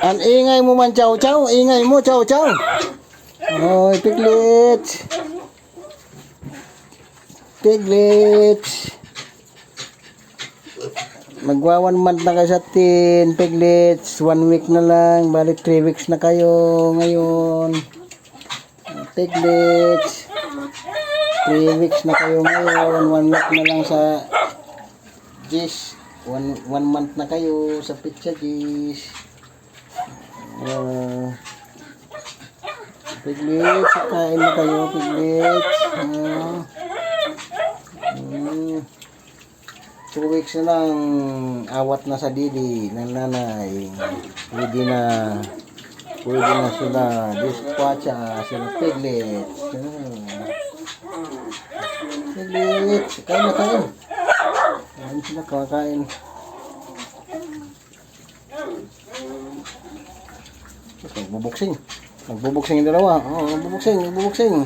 Ang ingay mo man, chow chow. Ingay mo, chow chow. Oy, piglets. Piglets. Magwa 1 month na kayo sa tin, piglets. 1 week na lang. Balik 3 weeks na kayo ngayon. Piglets. 3 weeks na kayo ngayon. 1 week na lang sa Gis. 1 month na kayo sa Pizza Gis. Piglets, kain na kayo, piglets. 2 weeks na lang, awat na sa didi ng nanay. Pwede na sila dispatcha sila piglets. Piglets, kain na kain. Kain sila, kakain. Nagbubuksing yung dalawa. Oh, nagbubuksing. Bubuksing.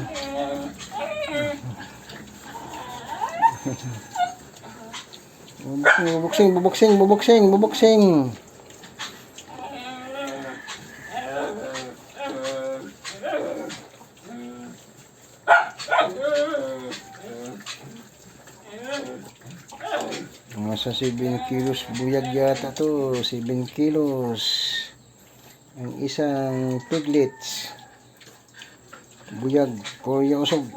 Nasa 7 kilos buyag yata to. 7 kilos. Ang isang piglets. Buyag. Kuya usog.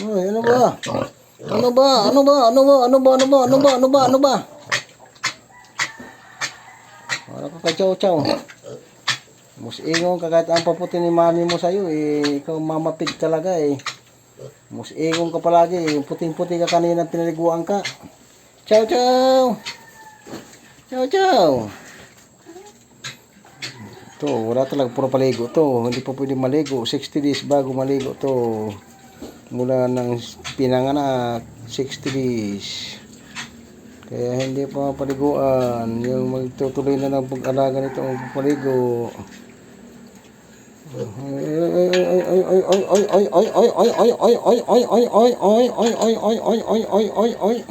Ay, ano ba? Wala ka ka-chow-chow. Musingong ka kahit ang paputi ni mami mo sa'yo eh. Ikaw mamapig talaga eh. Musingong ka palagi eh. Puting-puti ka kanina pinaliguan ka. Chow-chow! Ito, wala talaga puro paligo to. Hindi pa pwede maligo. 60 days bago maligo to. Mula ng pinanganak 60 days. Kaya hindi pa paliguan. Yung magtutuloy na ng pag-alaga nito ang paligo. Ay.